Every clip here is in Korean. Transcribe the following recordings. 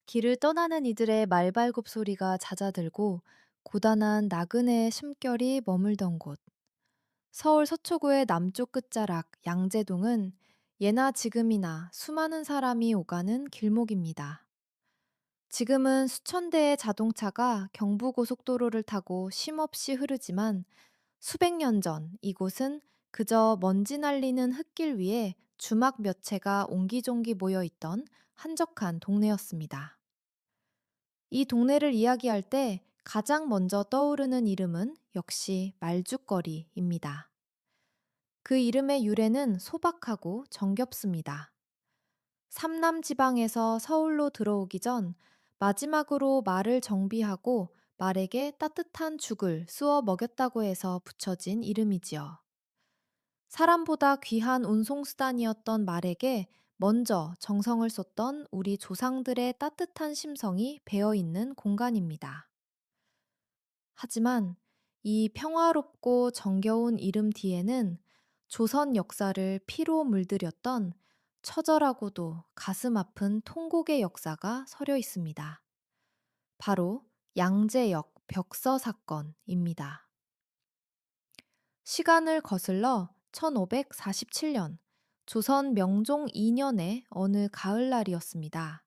길을 떠나는 이들의 말발굽 소리가 잦아들고 고단한 나그네의 숨결이 머물던 곳. 서울 서초구의 남쪽 끝자락 양재동은 예나 지금이나 수많은 사람이 오가는 길목입니다. 지금은 수천 대의 자동차가 경부고속도로를 타고 쉼없이 흐르지만 수백 년 전 이곳은 그저 먼지 날리는 흙길 위에 주막 몇 채가 옹기종기 모여 있던 한적한 동네였습니다. 이 동네를 이야기할 때 가장 먼저 떠오르는 이름은 역시 말죽거리입니다. 그 이름의 유래는 소박하고 정겹습니다. 삼남 지방에서 서울로 들어오기 전 마지막으로 말을 정비하고 말에게 따뜻한 죽을 쑤어 먹였다고 해서 붙여진 이름이지요. 사람보다 귀한 운송수단이었던 말에게 먼저 정성을 쏟던 우리 조상들의 따뜻한 심성이 배어 있는 공간입니다. 하지만 이 평화롭고 정겨운 이름 뒤에는 조선 역사를 피로 물들였던 처절하고도 가슴 아픈 통곡의 역사가 서려 있습니다. 바로 양재역 벽서 사건입니다. 시간을 거슬러 1547년 조선 명종 2년의 어느 가을날이었습니다.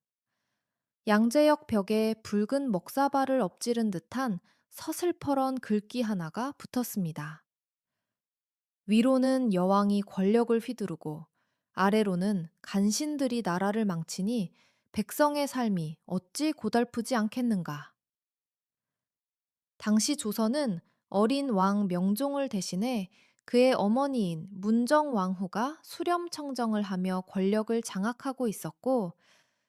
양재역 벽에 붉은 먹사발을 엎지른 듯한 서슬퍼런 글귀 하나가 붙었습니다. 위로는 여왕이 권력을 휘두르고 아래로는 간신들이 나라를 망치니 백성의 삶이 어찌 고달프지 않겠는가. 당시 조선은 어린 왕 명종을 대신해 그의 어머니인 문정왕후가 수렴청정을 하며 권력을 장악하고 있었고,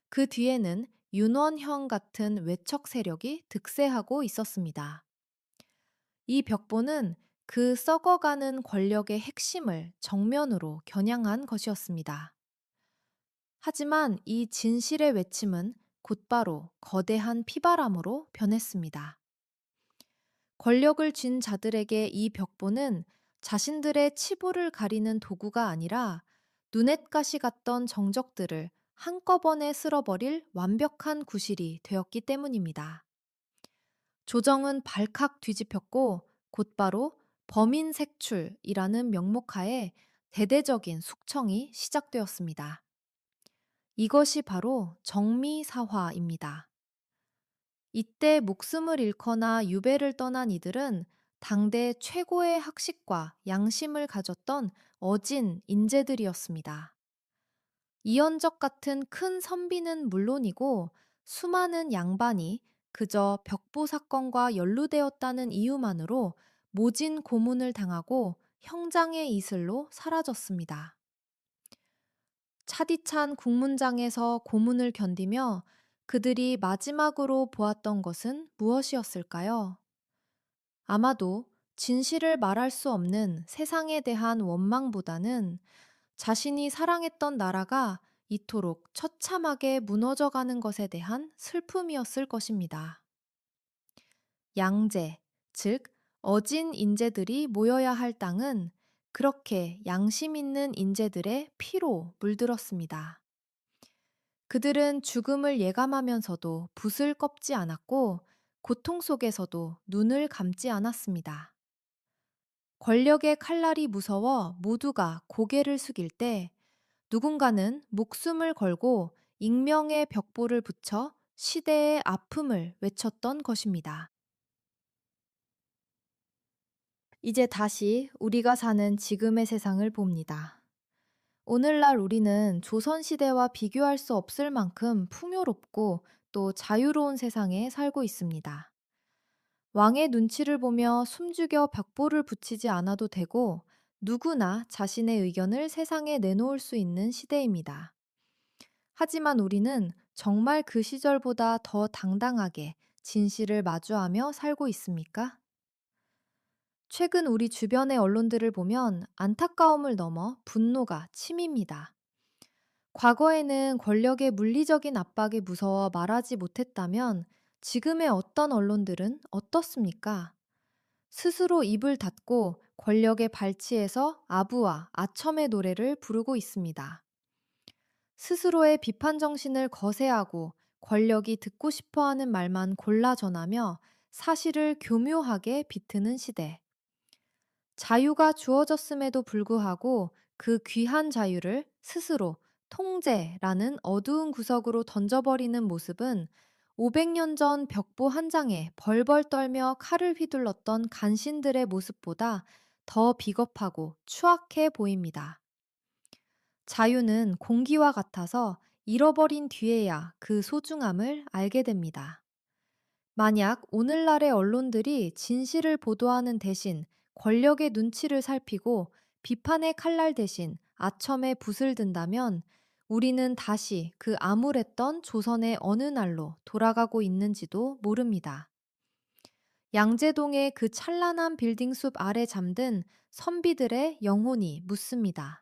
그 뒤에는 윤원형 같은 외척 세력이 득세하고 있었습니다. 이 벽보는 그 썩어가는 권력의 핵심을 정면으로 겨냥한 것이었습니다. 하지만 이 진실의 외침은 곧바로 거대한 피바람으로 변했습니다. 권력을 쥔 자들에게 이 벽보는 자신들의 치부를 가리는 도구가 아니라 눈엣가시 같던 정적들을 한꺼번에 쓸어버릴 완벽한 구실이 되었기 때문입니다. 조정은 발칵 뒤집혔고 곧바로 범인 색출이라는 명목하에 대대적인 숙청이 시작되었습니다. 이것이 바로 정미사화입니다. 이때 목숨을 잃거나 유배를 떠난 이들은 당대 최고의 학식과 양심을 가졌던 어진 인재들이었습니다. 이현적 같은 큰 선비는 물론이고 수많은 양반이 그저 벽보 사건과 연루되었다는 이유만으로 모진 고문을 당하고 형장의 이슬로 사라졌습니다. 차디찬 국문장에서 고문을 견디며 그들이 마지막으로 보았던 것은 무엇이었을까요? 아마도 진실을 말할 수 없는 세상에 대한 원망보다는 자신이 사랑했던 나라가 이토록 처참하게 무너져가는 것에 대한 슬픔이었을 것입니다. 양제, 즉 어진 인재들이 모여야 할 땅은 그렇게 양심 있는 인재들의 피로 물들었습니다. 그들은 죽음을 예감하면서도 붓을 꺾지 않았고 고통 속에서도 눈을 감지 않았습니다. 권력의 칼날이 무서워 모두가 고개를 숙일 때 누군가는 목숨을 걸고 익명의 벽보를 붙여 시대의 아픔을 외쳤던 것입니다. 이제 다시 우리가 사는 지금의 세상을 봅니다. 오늘날 우리는 조선시대와 비교할 수 없을 만큼 풍요롭고 또 자유로운 세상에 살고 있습니다. 왕의 눈치를 보며 숨죽여 벽보를 붙이지 않아도 되고 누구나 자신의 의견을 세상에 내놓을 수 있는 시대입니다. 하지만 우리는 정말 그 시절보다 더 당당하게 진실을 마주하며 살고 있습니까? 최근 우리 주변의 언론들을 보면 안타까움을 넘어 분노가 치밉니다. 과거에는 권력의 물리적인 압박에 무서워 말하지 못했다면 지금의 어떤 언론들은 어떻습니까? 스스로 입을 닫고 권력의 발치에서 아부와 아첨의 노래를 부르고 있습니다. 스스로의 비판 정신을 거세하고 권력이 듣고 싶어 하는 말만 골라 전하며 사실을 교묘하게 비트는 시대. 자유가 주어졌음에도 불구하고 그 귀한 자유를 스스로 통제라는 어두운 구석으로 던져버리는 모습은 500년 전 벽보 한 장에 벌벌 떨며 칼을 휘둘렀던 간신들의 모습보다 더 비겁하고 추악해 보입니다. 자유는 공기와 같아서 잃어버린 뒤에야 그 소중함을 알게 됩니다. 만약 오늘날의 언론들이 진실을 보도하는 대신 권력의 눈치를 살피고 비판의 칼날 대신 아첨의 붓을 든다면 우리는 다시 그 암울했던 조선의 어느 날로 돌아가고 있는지도 모릅니다. 양재동의 그 찬란한 빌딩 숲 아래 잠든 선비들의 영혼이 묻습니다.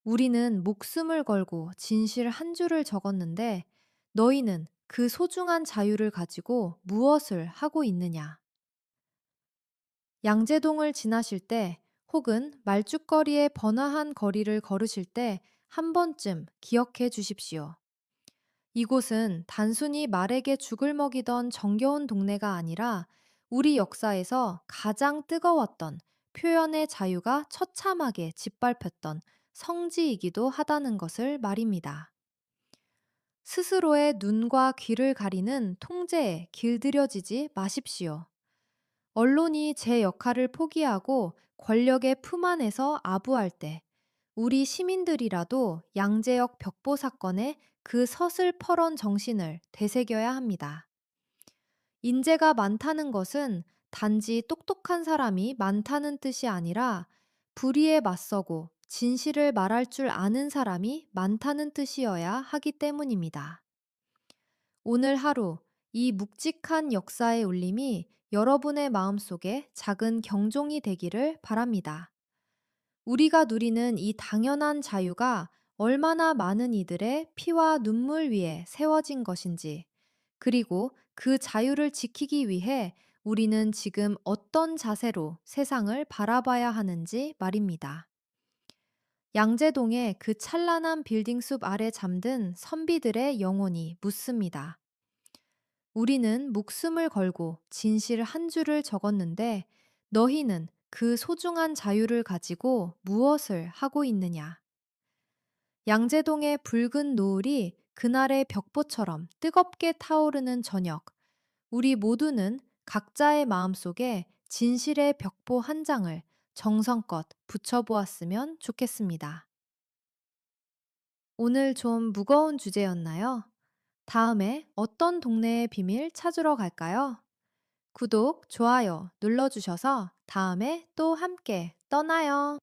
우리는 목숨을 걸고 진실 한 줄을 적었는데 너희는 그 소중한 자유를 가지고 무엇을 하고 있느냐? 양재동을 지나실 때 혹은 말죽거리의 번화한 거리를 걸으실 때 한 번쯤 기억해 주십시오. 이곳은 단순히 말에게 죽을 먹이던 정겨운 동네가 아니라 우리 역사에서 가장 뜨거웠던 표현의 자유가 처참하게 짓밟혔던 성지이기도 하다는 것을 말입니다. 스스로의 눈과 귀를 가리는 통제에 길들여지지 마십시오. 언론이 제 역할을 포기하고 권력의 품 안에서 아부할 때 우리 시민들이라도 양재역 벽보 사건의 그 서슬퍼런 정신을 되새겨야 합니다. 인재가 많다는 것은 단지 똑똑한 사람이 많다는 뜻이 아니라 불의에 맞서고 진실을 말할 줄 아는 사람이 많다는 뜻이어야 하기 때문입니다. 오늘 하루 이 묵직한 역사의 울림이 여러분의 마음속에 작은 경종이 되기를 바랍니다. 우리가 누리는 이 당연한 자유가 얼마나 많은 이들의 피와 눈물 위에 세워진 것인지, 그리고 그 자유를 지키기 위해 우리는 지금 어떤 자세로 세상을 바라봐야 하는지 말입니다. 양재동의 그 찬란한 빌딩 숲 아래 잠든 선비들의 영혼이 묻습니다. 우리는 목숨을 걸고 진실 한 줄을 적었는데 너희는 그 소중한 자유를 가지고 무엇을 하고 있느냐? 양재동의 붉은 노을이 그날의 벽보처럼 뜨겁게 타오르는 저녁, 우리 모두는 각자의 마음속에 진실의 벽보 한 장을 정성껏 붙여보았으면 좋겠습니다. 오늘 좀 무거운 주제였나요? 다음에 어떤 동네의 비밀 찾으러 갈까요? 구독, 좋아요 눌러주셔서 다음에 또 함께 떠나요.